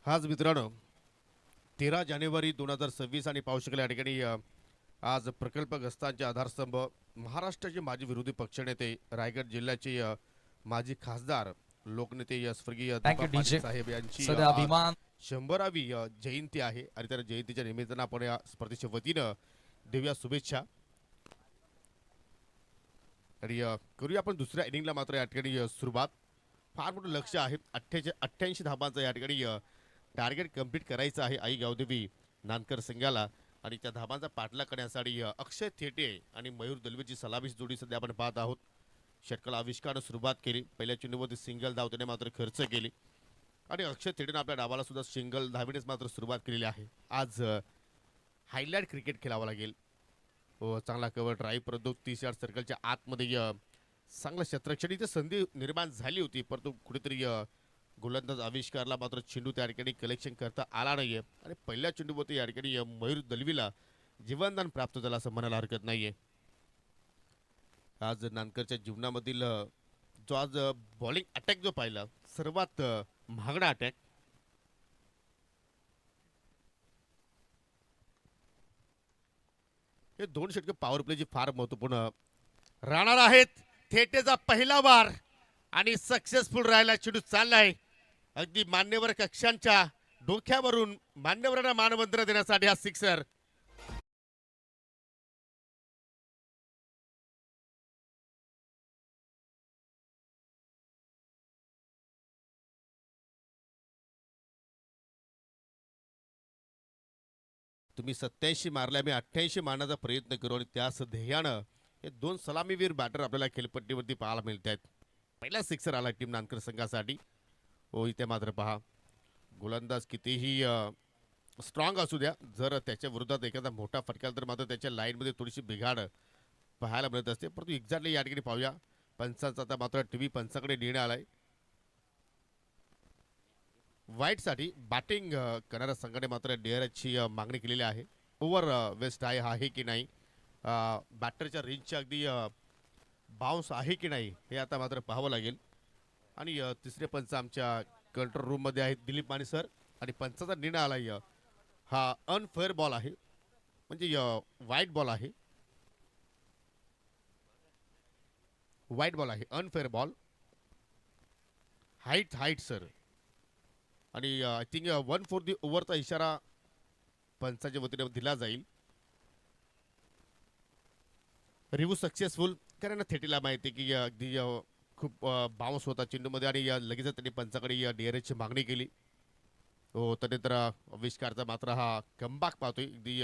आज मित्रांनो 13 जानेवारी 2026 आणि पाहू शकाल या ठिकाणी आज प्रकल्पग्रस्तांचे आधारस्तंभ महाराष्ट्राचे माजी विरोधी पक्षनेते रायगड जिल्ह्याचे माजी खासदार लोकनेते स्वर्गीय थँक्यू दीपा डीजे. पाटील साहेब यांची सध्या आज अभिमान 100वी जयंती आहे आणि त्या जयंतीच्या निमित्तानं आपण या स्पर्धेच्या वतीनं देऊया शुभेच्छा. आणि करूया आपण दुसऱ्या इनिंगला मात्र या ठिकाणी सुरुवात. फार मोठं लक्ष आहे 88 धाबांचं या ठिकाणी टार्गेट कंप्लीट करायचं आहे आई गावदेवी नानकर संघाला. आणि त्या धाबांचा पाठलाग करण्यासाठी अक्षय थेटे आणि मयूर दलवेची सलामीची जोडी सध्या आपण पाहत आहोत. षटकाला आविष्कारनं सुरुवात केली. पहिल्या चेंडूवरती सिंगल धाव त्याने मात्र खर्च केली आणि अक्षय थेटेनं आपल्या डावाला सुद्धा सिंगल धावेनेच मात्र सुरुवात केलेली आहे. आज हायलाइट क्रिकेट खेळावं लागेल. चांगला कव्हर ड्राईव्ह परंतु 30 यार्ड सर्कलच्या आतमध्ये चांगलं क्षेत्ररक्षण इथे संधी निर्माण झाली होती परंतु कुठेतरी गोलंदाज आविष्कारला मात्र चेंडू त्या ठिकाणी कलेक्शन करता आला नाहीये आणि पहिल्या चेंडूवरती या ठिकाणी मयूर दलवीला जीवनदान प्राप्त झालं असं म्हणायला हरकत नाहीये. आज नानकरच्या जीवनामधील जो आज बॉलिंग अटॅक जो पाहिला सर्वात महागडा अटॅक. हे दोन षटके पॉवर प्लेची फार महत्वपूर्ण राहणार आहेत. थेटेचा पहिला वार आणि सक्सेसफुल राहायला चेंडू चाललाय. अगदी मान्यवर कक्षांच्या डोक्यावरून मान्यवरांना मानवंदना देण्यासाठी हा सिक्सर. तुम्ही 87 मारल्या मी 88 मारण्याचा प्रयत्न करू आणि त्याच ध्येयानं हे दोन सलामीवीर बॅटर आपल्याला खेळपट्टीवरती पाहायला मिळत आहेत. पहिला सिक्सर आला टीम नानकर संघासाठी. इथे मात्र पहा गोलंदाज कितीही स्ट्रॉंग असू द्या जर त्याच्या विरोधात एखादा मोठा फटका तर मात्र त्याच्या लाईनमध्ये थोडीशी बिघाड पाहायला मिळत असते. परंतु एक्झॅक्टली या ठिकाणी पाहूया पंचांचा आता मात्र टीव्ही पंचाकडे निर्णय आलाय. वाईटसाठी बॅटिंग करणाऱ्या संघाने मात्र डेअरची मागणी केलेली आहे. ओव्हर वेस्ट आहे की नाही बॅटरच्या रेंजच्या अगदी बाउन्स आहे की नाही हे आता मात्र पाहावं लागेल. आणि तिसरे पंच आमच्या कंट्रोल रूममध्ये आहेत दिलीप माने सर आणि पंचाचा निर्णय आलाय हा अनफेअर बॉल आहे म्हणजे वाईट बॉल आहे. वाईट बॉल आहे अनफेअर बॉल हाईट सर. आणि आय थिंक 1 फॉर दी ओव्हरचा इशारा पंचाच्या वतीने दिला जाईल. रिव्ह्यू सक्सेसफुल कारण थेटीला माहिती की अगदी खूप बाउन्स होता चेंडूमध्ये आणि लगेच त्यांनी पंचाकडे डीआरएसची मागणी केली. त्यानंतर आविष्कारचा मात्र हा कमबॅक पाहतोय अगदी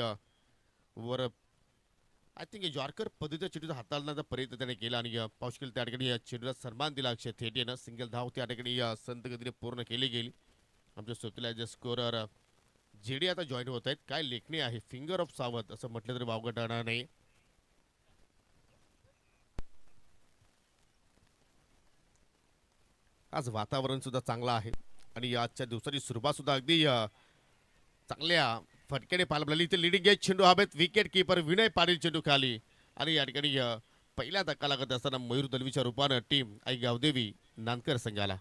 वर आय थिंक यॉर्कर पद्धतीच्या चेंडूचा हाताळण्याचा प्रयत्न त्याने केला आणि पाऊस त्या ठिकाणी चेंडूला सन्मान दिला अक्षय थेटेनं. सिंगल धाव त्या ठिकाणी संत गतीने पूर्ण केली गेली. आमच्या स्वतःला स्कोरर जेडी आता जॉईन होत आहेत. काय लेखणी आहे फिंगर ऑफ सावध असं म्हटलं तरी वावगं ठरणार नाही. आज वातावरण सुद्धा चांगलं आहे आणि आजच्या दिवसाची सुरुवात सुद्धा अगदी चांगल्या फटक्याने पाहायला मिळाली. इथे लिडिंग एज चेंडू हवेत विकेट किपर विनय पाटील चेंडू खाली आणि या ठिकाणी पहिल्या धक्का लागत असताना मयूर दलवीच्या रूपानं टीम आई गावदेवी नानकर संघाला.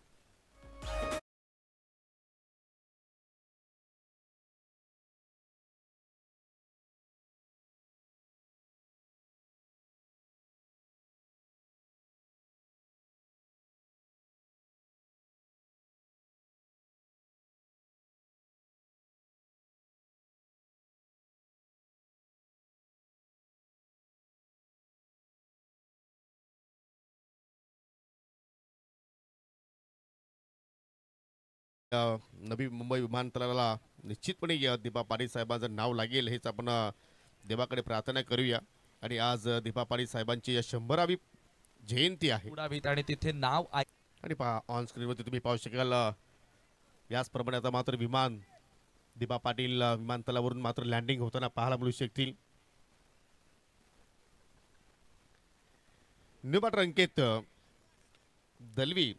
नवी मुंबई विमानतळाला निश्चितपणे दीपा पाटील साहेबांचं नाव लागेल हेच आपण देवाकडे प्रार्थना करूया. आणि आज दीपा पाटील साहेबांची 100वी जयंती आहे उडावीत आणि तिथे नाव आणि पहा ऑन स्क्रीनवरती तुम्ही पाहू शकाल याचप्रमाणे आता मात्र विमान दीपा पाटील विमानतळावरून मात्र लँडिंग होताना पाहायला मिळू शकतील. न्यू बॅटर अंकित दलवी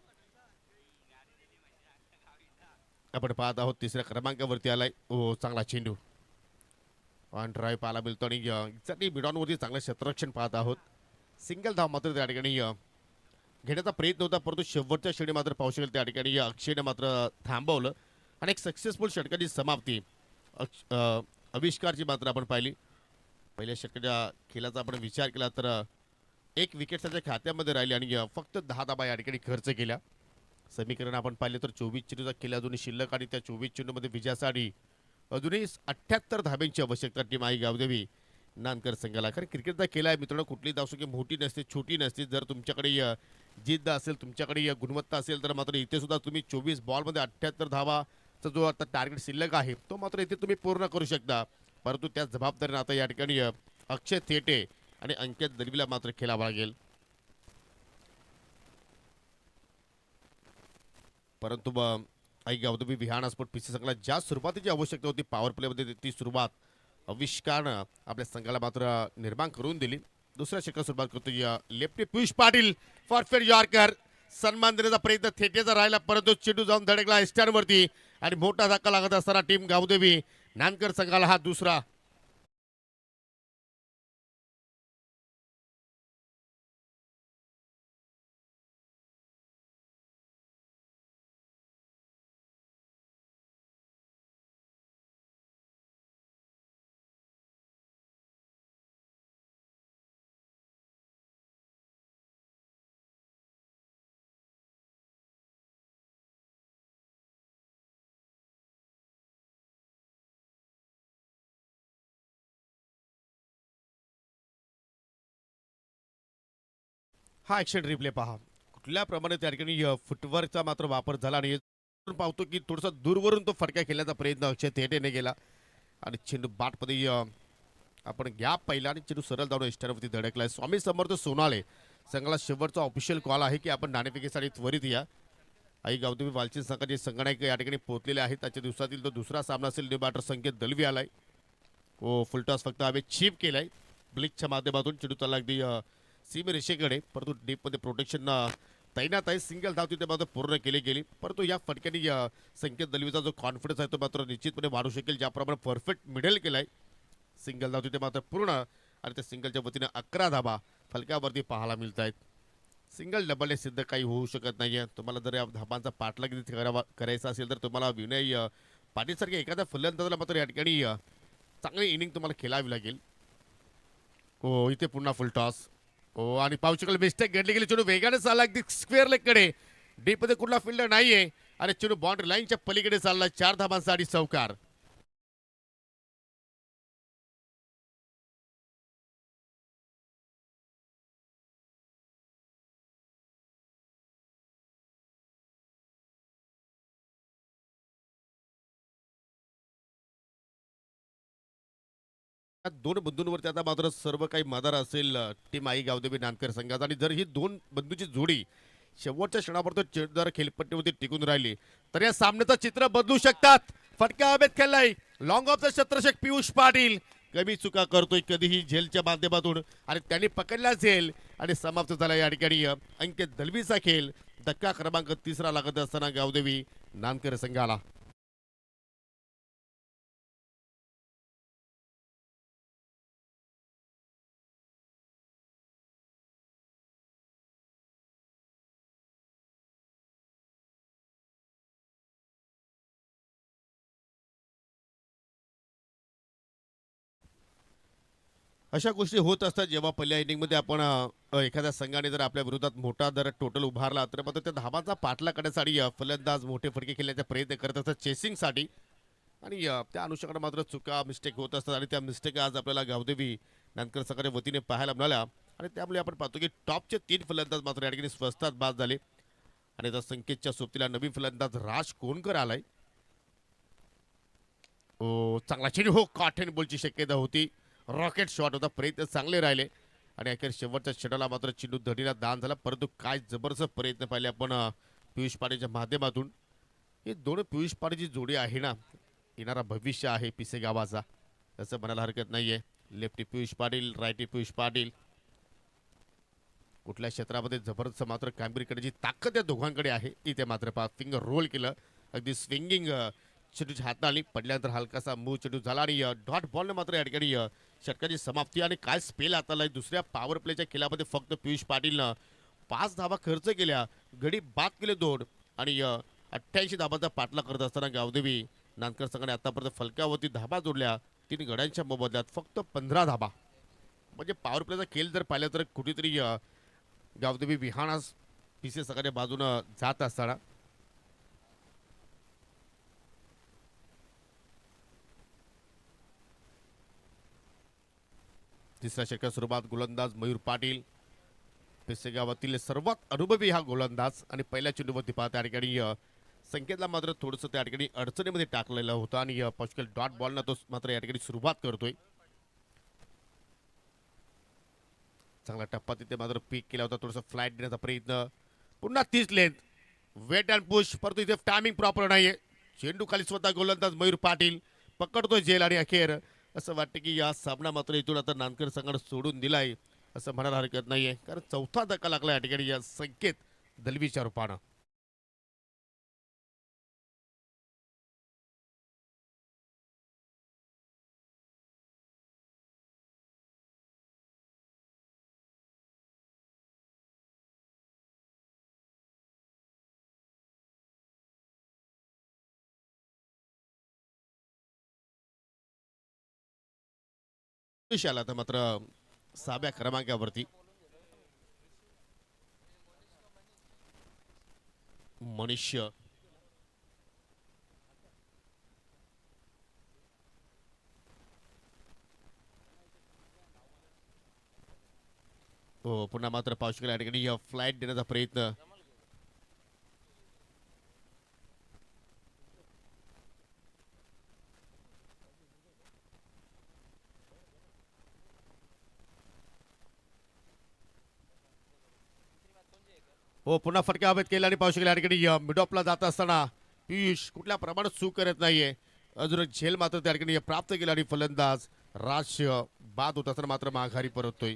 आपण पाहत आहोत तिसऱ्या क्रमांकावरती आलाय. चांगला चेंडू ऑन ड्राईव्ह पाहायला मिळतो आणि एक्झॅक्टली मिडॉनवरती चांगलं क्षेत्ररक्षण पाहत आहोत. सिंगल धाव मात्र त्या ठिकाणी घेण्याचा प्रयत्न होता परंतु शेवटच्या क्षणी मात्र पाहू शकेल त्या ठिकाणी अक्षयने मात्र थांबवलं. आणि एक सक्सेसफुल षटकाची समाप्ती आविष्कारची मात्र आपण पाहिली. पहिल्या षटकाच्या खेळाचा आपण विचार केला तर एक विकेट त्याच्या खात्यामध्ये राहिली आणि फक्त 10 धाबा या ठिकाणी खर्च केल्या. समीकरण आपण पाहिले तर 24 चेंडूचा खेळ अजूनही शिल्लक आणि त्या 24 चेंडूमध्ये विजयासाठी अजूनही 78 धाब्यांची आवश्यकता टीम आई गावदेवी नानकर संघाला. कारण क्रिकेटचा खेळ आहे मित्रांनो, कुठली धावसंख्या मोठी नसते छोटी नसते. जर तुमच्याकडे जिद्द असेल, तुमच्याकडे गुणवत्ता असेल तर मात्र इथे सुद्धा तुम्ही 24 बॉलमध्ये 78 धावाचा जो आता टार्गेट शिल्लक आहे तो मात्र इथे तुम्ही पूर्ण करू शकता. परंतु त्या जबाबदारीने आता या ठिकाणी अक्षय थेटे आणि अंकित दलवीला मात्र खेळावं लागेल. परंतु आई गावदेवी विहान स्पोर्ट पीसी संघाला ज्या सुरुवातीची आवश्यकता होती पॉवर प्लेमध्ये ती सुरुवात आविष्कारनं आपल्या संघाला मात्र निर्माण करून दिली. दुसऱ्या षटकात सुरुवात करतोय lefty Piyush Patil perfect yorker. सन्मान देण्याचा प्रयत्न थेटेचा राहिला परंतु चेंडू जाऊन धडकला स्टँडवरती आणि मोठा धक्का लागत असताना टीम गावदेवी नानकर संघाला हा दुसरा. हा ऍक्शन रिप्ले पहा कुठल्या प्रमाणे त्या ठिकाणी फुटवर्कचा मात्र वापर झाला आणि पाहतो की थोडासा दूरवरून तो फटका खेळण्याचा प्रयत्न अक्षय थेटेने केला आणि चेंडू बाटमध्ये आपण गॅप पाहिला आणि चेंडू सरळ जाऊन स्टँडवरती धडकलाय. स्वामी समर्थ सोनाळे संघाला शेवटचा ऑफिशियल कॉल आहे की आपण नाणेफेकीसाठी त्वरित या. आई गावदेवी वालचीन संघाचे संगणक या ठिकाणी पोहोचलेले आहेत. त्याच्या दिवसातील तो दुसरा सामना असेल. न्यू बॅटर संकेत दलवी आलाय. फुलटॉस फक्त हवे चीप केलाय ब्लिकच्या माध्यमातून. चेंडू चालला अगदी सीमरेषेकडे परंतु डीपमध्ये प्रोटेक्शन तैनात आहे. सिंगल धाव तिथे मात्र पूर्ण केली गेली परंतु या फटक्याने संकेत दलवीचा जो कॉन्फिडन्स आहे तो मात्र निश्चितपणे वाढू शकेल. ज्याप्रमाणे परफेक्ट मिडल केलाय सिंगल धाव तिथे मात्र पूर्ण आणि त्या सिंगलच्या वतीने 11 धाबा फलकावरती पाहायला मिळत आहेत. सिंगल डबल सिद्ध काही होऊ शकत नाहीये. तुम्हाला जर या धाबांचा पाठलाग करायचा असेल तर तुम्हाला विनय पाटीलसारख्या एखाद्या फलंदाजाला मात्र या ठिकाणी चांगली इनिंग तुम्हाला खेळावी लागेल. इथे पुन्हा फुल टॉस. आणि पावचिकल मिस्टेक घडली गेली. चेंडू वेगाने चालला अगदी स्क्वेअर लेगकडे. डीप मध्ये कुठला फिल्डर नाहीये आणि चेंडू बाउंड्री लाईनच्या पलीकडे चालला. 4 धाबांसाठी चौकार. या दोन बंधूंवरती आता मात्र सर्व काही मदार असेल टीम आई गावदेवी नानकर संघात. आणि जर ही दोन बंधूची जोडी शेवटच्या क्षणापर्यंत जर खेळपट्टीवरती टिकून राहिली तर या सामन्याचं चित्र बदलू शकतात. फटका हवेत खेळलाय लॉंग ऑफचा शत्रक्षक पियुष पाटील. कमी चुका करतोय कधीही झेलच्या माध्यमातून आणि त्यांनी पकडला झेल आणि समाप्त झाला या ठिकाणी अंकित दलवीचा खेळ. धक्का क्रमांक 3 लागत असताना गावदेवी नानकर संघाला. अशा गोष्टी होत असतात जेव्हा पहिल्या इनिंगमध्ये आपण एखाद्या संघाने जर आपल्या विरोधात मोठा जर टोटल उभारला तर मात्र त्या धाबांचा पाठला करण्यासाठी फलंदाज मोठे फटके खेळण्याचा प्रयत्न करत असतात चेसिंगसाठी. आणि त्या अनुषंगाने मात्र चुका मिस्टेक होत असतात आणि त्या मिस्टेक आज आपल्याला गावदेवी नानकर संघाच्या वतीने पाहायला मिळाल्या. आणि त्यामुळे आपण पाहतो की टॉपचे 3 फलंदाज मात्र या ठिकाणी स्वस्तात बाद झाले. आणि त्या संकेतच्या सोबतीला नवीन फलंदाज राज कोणकर आलाय. चांगला चेंडू कॉटन बॉलची शक्यता होती. रॉकेट शॉट होता. प्रयत्न चांगले राहिले आणि अखेर शेवटच्या षटकाला मात्र चेंडू धडीला दान झाला. परंतु काय जबरदस्त प्रयत्न पाहिले आपण पियुष पाटीलच्या माध्यमातून. हे दोन पियुष पाटीलची जोडी आहे ना येणारा भविष्य आहे पिसे गावाचा असं म्हणायला हरकत नाहीये. Lefty Piyush Patil righty Piyush Patil. कुठल्या क्षेत्रामध्ये जबरदस्त मात्र कामगिरी करण्याची ताकद या दोघांकडे आहे. इथे मात्र फिंगर रोल केलं अगदी स्विंगिंग चेंडूच्या हातात आली. पडल्यानंतर हलकासा मूव चेंडू झाला आणि डॉट बॉलने मात्र या ठिकाणी षटकाची समाप्ती. आणि काय स्पेल हाताला दुसऱ्या पॉवर प्लेच्या खेळामध्ये फक्त पियुष पाटीलनं 5 धावा खर्च केल्या. गडी बाद केले 2 आणि 88 धाबांचा पाठलाग करत असताना गावदेवी नानकर संघाने आतापर्यंत फलकावरती धाबा जोडल्या 3 गड्यांच्या मोबदल्यात फक्त 15 धाबा. म्हणजे पॉवर प्लेचा खेळ जर पाहिलं तर कुठेतरी गावदेवी विहाणास पीसी संघाच्या बाजूनं जात असताना तिसऱ्या षटकात सुरुवात गोलंदाज मयूर पाटील पिसे गावातील सर्वात अनुभवी हा गोलंदाज आणि पहिल्या चेंडूवरती पाहता त्या ठिकाणी संकेतला मात्र थोडंसं त्या ठिकाणी अडचणीमध्ये टाकलेलं होतं आणि पॉस्कल डॉट बॉलनं तो मात्र या ठिकाणी सुरुवात करतोय. चांगला टप्पा तिथे मात्र पीक केला होता, थोडंसं फ्लाईट देण्याचा प्रयत्न, पुन्हा तीच लेंथ वेट अँड पुश, परंतु इथे टायमिंग प्रॉपर नाहीये. चेंडू खाली स्वतः गोलंदाज मयूर पाटील पकडतोय झेल आणि अखेर असं वाटतं की या सामना मात्र इथून आता नानकर संघाने सोडून दिलाय असं म्हणायला हरकत नाहीये, कारण चौथा धक्का लागला या ठिकाणी या संकेत दलवीच्या रूपानं. आला तर मात्र 6व्या क्रमांकावरती मनुष्य हो, पुन्हा मात्र पावशी या ठिकाणी फ्लाईट देण्याचा प्रयत्न. हो, पुन्हा फटका हवेत केला आणि पावशी या ठिकाणी मिड ऑफला जात असताना पियुष कुठल्या प्रमाणात चूक करत नाहीये. अजून एक झेल मात्र त्या ठिकाणी प्राप्त केला आणि फलंदाज राज बाद होत असताना मात्र माघारी परततोय.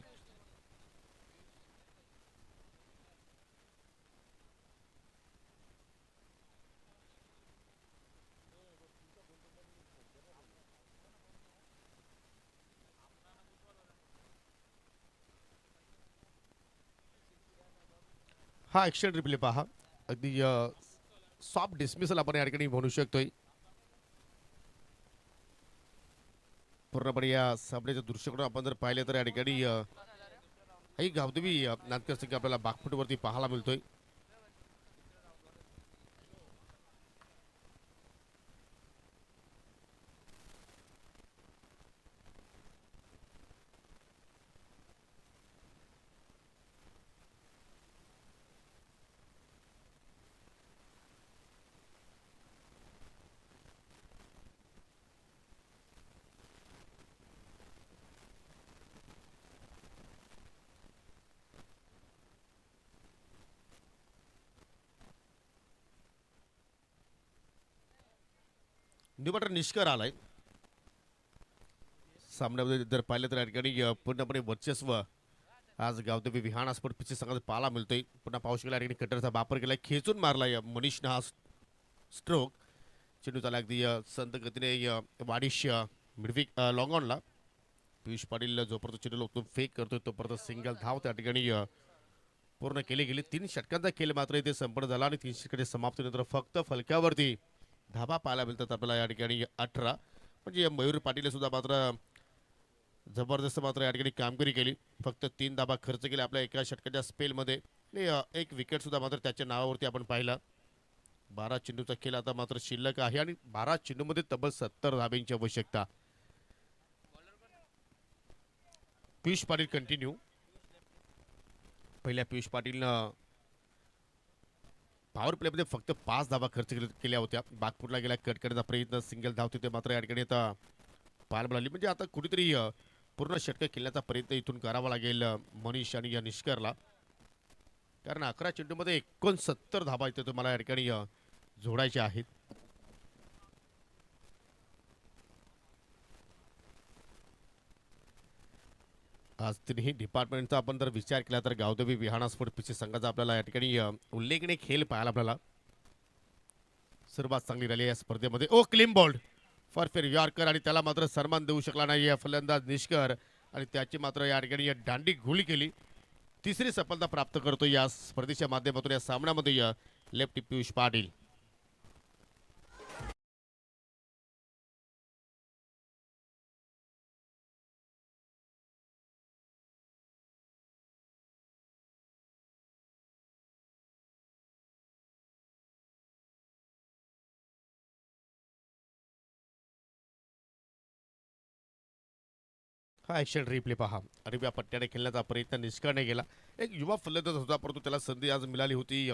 हा एक्शन रिप्ले पहा, अगदी सॉफ्ट डिसमिसल आपण या ठिकाणी म्हणू शकतोय. पूर्णपणे या सामन्याच्या दृश्याकडून आपण जर पाहिले तर या ठिकाणी काही गावदेवी नानकर संघ आपल्याला बागफुटवरती पाहायला मिळतोय. निवडर निष्कर आलाय सामन्यामध्ये जर पाहिलं तर या ठिकाणी पूर्णपणे वर्चस्व आज गावदेवी विहान स्पोर्ट पिचे संघाचा पाहायला मिळतोय. पुन्हा पाऊस केला या ठिकाणी कटरचा वापर केलाय, खेचून मारलाय मनीषनं हा स्ट्रोक. चेंडू चाला अगदी संत गतीने वाडिश मिडविक लॉंग ऑनला. पियुष पाटील जोपर्यंत चेंडूला उतरून फेक करतोय तोपर्यंत सिंगल धाव त्या ठिकाणी पूर्ण केली गेली. 3 षटकांचा खेळ मात्र इथे संपन्न झाला आणि 3 षटकांच्या समाप्तीनंतर फक्त फलकावरती धाबा पाहायला मिळतात आपल्याला या ठिकाणी 18. म्हणजे मयूर पाटील सुद्धा मात्र जबरदस्त मात्र या ठिकाणी कामगिरी केली. फक्त 3 धाबा खर्च केले आपल्या एका षटकाच्या स्पेलमध्ये आणि एक विकेट सुद्धा मात्र त्याच्या नावावरती आपण पाहिला. 12 चेंडूचा खेळ आता मात्र शिल्लक आहे आणि 12 चेंडूमध्ये तब्बल 70 धाब्यांची आवश्यकता. पियुष पाटील कंटिन्यू. पहिल्या पियुष पाटीलनं पॉवर प्लेमध्ये फक्त 5 धाबा खर्च केल्या होत्या. बागपूरला गेला, कट करण्याचा प्रयत्न, सिंगल धाव तिथे मात्र या ठिकाणी आता पाहायला मिळाली. म्हणजे आता कुठेतरी पूर्ण षटक खेळण्याचा प्रयत्न इथून करावा लागेल मनीष आणि या निष्करला, कारण 11 चेंडूमध्ये 69 धाबा इथे तुम्हाला या ठिकाणी जोडायच्या आहेत. आज तिन्ही डिपार्टमेंटचा आपण जर विचार केला तर गावदेवी विहाना स्पोर्ट पिचे संघाचा आपल्याला या ठिकाणी उल्लेखनीय खेळ पाहायला आपल्याला सुरुवात चांगली राहिली या स्पर्धेमध्ये. ओ क्लीन बॉल्ड फॉर फेर यॉर्कर आणि त्याला मात्र सन्मान देऊ शकला नाही या फलंदाज निष्कर आणि त्याची मात्र या ठिकाणी दांडी घोळी केली. तिसरी सफलता प्राप्त करतो या स्पर्धेच्या माध्यमातून या सामन्यामध्ये लेफ्टी पियुष पाटील. हा ॲक्शन रिप्ले पहा. अरेबिया पट्ट्याने खेळण्याचा प्रयत्न निष्काळने गेला. एक युवा फलंदाज होता, परंतु त्याला संधी आज मिळाली होती,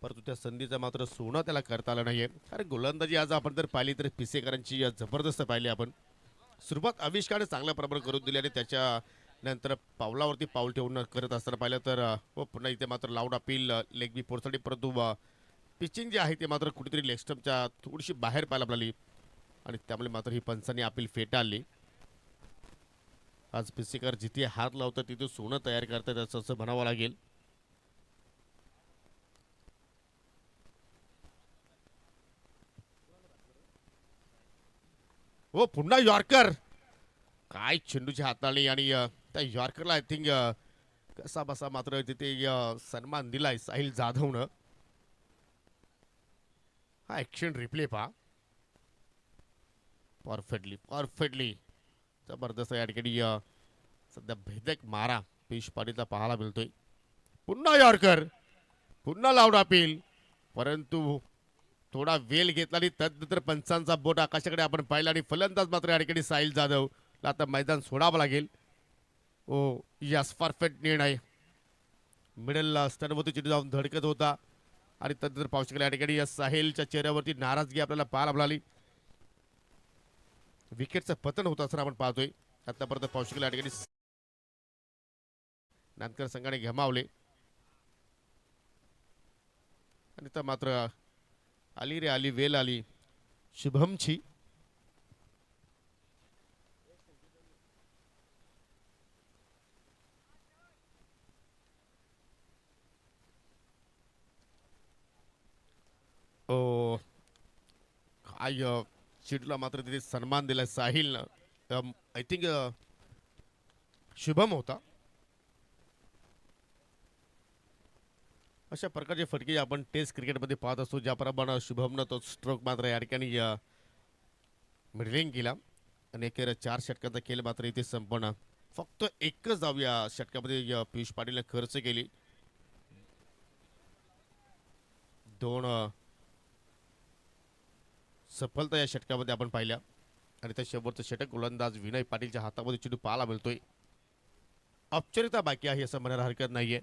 परंतु त्या संधीचं मात्र सोनं त्याला करता आलं नाहीये. कारण गोलंदाजी आज आपण जर पाहिली तर पिसेकरांची जबरदस्त पाहिली आपण. सुरुवात आविष्काराने चांगल्या प्रमाणात करून दिली आणि त्याच्या नंतर पावलावरती पाऊल ठेवून करत असताना पाहिलं तर पुन्हा इथे मात्र लाऊड अपील लेग बी फोरसाठी, परंतु पिचिंग जे आहे ते मात्र कुठेतरी लेग स्टंपच्या थोडीशी बाहेर पाहायला मिळाली आणि त्यामुळे मात्र ही पंचांनी अपील फेटाळली. आज पिसेकर जिथे हात लावतात तिथे सोनं तयार करतात असं म्हणावं लागेल. हो पुन्हा यॉर्कर, काय चेंडूची हाताळणी आणि त्या यॉर्करला आय थिंक कसा बसा मात्र तिथे सन्मान दिलाय साहिल जाधवनं. हा ॲक्शन रिप्ले पहा. परफेक्टली परफेक्टली जबरदस्त या ठिकाणी सध्या भेदक मारा पियुष पाटीलचा पाहायला मिळतोय. पुन्हा यॉर्कर, पुन्हा लाऊड अपील, परंतु थोडा वेल घेतला आणि तदनंतर पंचांचा बोट आकाशाकडे आपण पाहिला आणि फलंदाज मात्र या ठिकाणी साहिल जाधव आता मैदान सोडावं लागेल. ओ यस, परफेक्ट निर्णय. मिडल स्तनवरती चेंडू जाऊन धडकत होता आणि तदनंतर पाहू शकला या ठिकाणी साहिलच्या चेहऱ्यावरती नाराजगी आपल्याला पाहायला मिळाली. विकेटचं पतन होत असताना आपण पाहतोय. आतापर्यंत पाहू शकला या ठिकाणी नानकर संघाने गमावले आणि तर मात्र आली रे आली वेल आली शुभमची. ओ काय चेंडूला मात्र तिथे सन्मान दिलाय साहिलनं. आय थिंक शुभम होता. अशा प्रकारचे फटके आपण टेस्ट क्रिकेटमध्ये पाहत असतो. ज्याप्रमाणे शुभमनं तो स्ट्रोक मात्र या ठिकाणी मिडलिंग केला आणि एकेर 4 षटकांचा खेळ मात्र इथे संपन्न. फक्त एकच धाव या षटकामध्ये पियुष पाटीलने खर्च केली. 2 सफलता या षटकामध्ये आपण पाहिल्या आणि त्या शेवटचं षटक गोलंदाज विनय पाटीलच्या हातामध्ये चेंडू पाहायला मिळतोय. औपचारिकता बाकी आहे असं म्हणायला हरकत नाहीये.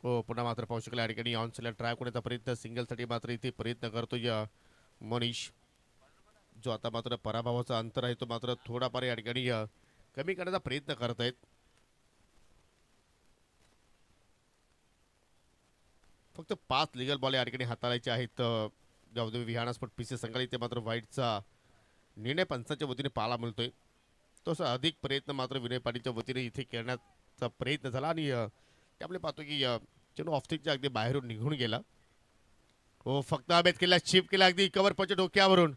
हो पुन्हा मात्र पाहू शकला या ठिकाणी ऑनसेलर ट्राय करण्याचा प्रयत्न, सिंगलसाठी मात्र इथे प्रयत्न करतोय मनीष. जो आता मात्र पराभवाचा अंतर आहे तो मात्र थोडाफार या ठिकाणी कमी करण्याचा प्रयत्न करत आहेत. फक्त 5 लिगल बॉल या ठिकाणी हाताळायचे आहेत गावदेवी विहार स्पोर्ट पीसी संघाला. इथे मात्र वाईटचा निर्णय पंचांच्या वतीने पाहायला मिळतोय. तसं अधिक प्रयत्न मात्र विनय पाटीलच्या वतीने इथे करण्याचा प्रयत्न झाला आणि त्यामुळे पाहतो की चेंडू ऑफस्टिकच्या अगदी बाहेरून निघून गेला. हो फक्त अभेद केला, चिप केला अगदी कव्हर पच्या डोक्यावरून.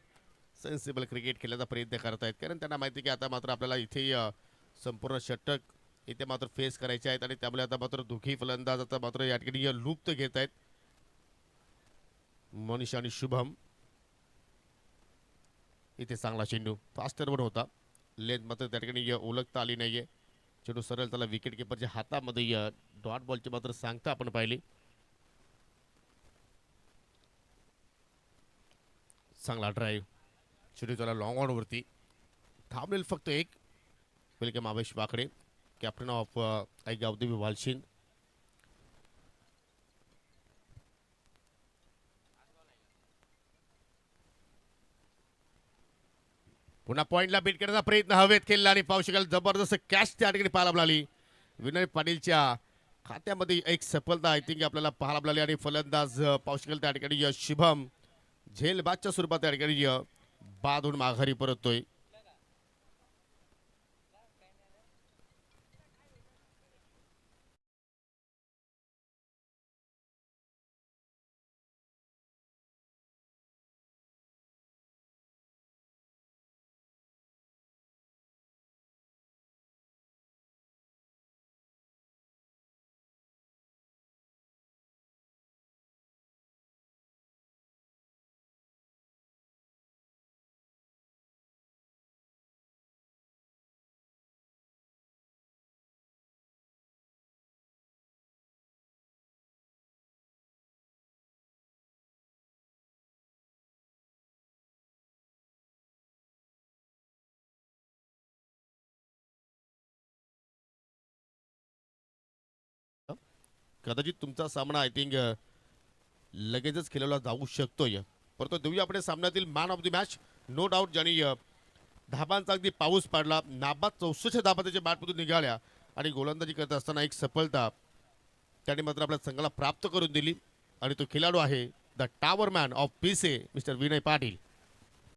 सेन्सिबल क्रिकेट खेळण्याचा प्रयत्न करत आहेत कारण त्यांना माहिती की आता मात्र आपल्याला इथे संपूर्ण षटक इथे मात्र फेस करायचे आहेत आणि त्यामुळे आता मात्र दोघी फलंदाज आता मात्र या ठिकाणी लुप्त घेत आहेत. मनीष आणि शुभम. इथे चांगला चेंडू फास्टर वर होता. लेंथ मात्र त्या ठिकाणी ओळखता आली नाहीये. चेंडू सरळ त्याला विकेट किपरच्या हातामध्ये डॉट बॉलची मात्र सांगता आपण पाहिली. चांगला ड्राईव्ह, चेंडू त्याला लॉंग ऑन वरती थांबलेल फक्त एक. वेलकम आवेश वाकडे, कॅप्टन ऑफ आई गावदेवी वालशिंद. पुन्हा पॉइंटला बीट करण्याचा प्रयत्न हवेत केला आणि पाहू शकाल जबरदस्त कॅच त्या ठिकाणी पाहायला मिळाली. विनय पाटीलच्या खात्यामध्ये एक सफलता आय थिंक आपल्याला पाहायला मिळाली आणि फलंदाज पाहू शकाल त्या ठिकाणी शुभम झेलबादच्या स्वरूपात त्या ठिकाणी बाद होऊन माघारी परततोय. कदाचित तुमचा सामना आय थिंक लगेचच खेळवला जाऊ शकतोय. परंतु देऊया आपण सामन्यातील man of the match no doubt ज्यांनी धाबांचा अगदी पाऊस पाडला. नाबाद 64 धाबा त्याच्या बॅटमधून निघाल्या आणि गोलंदाजी करत असताना एक सफलता त्याने मात्र आपल्या संघाला प्राप्त करून दिली आणि तो खेळाडू आहे द टॉवर मॅन ऑफ पीसे मिस्टर विनय पाटील.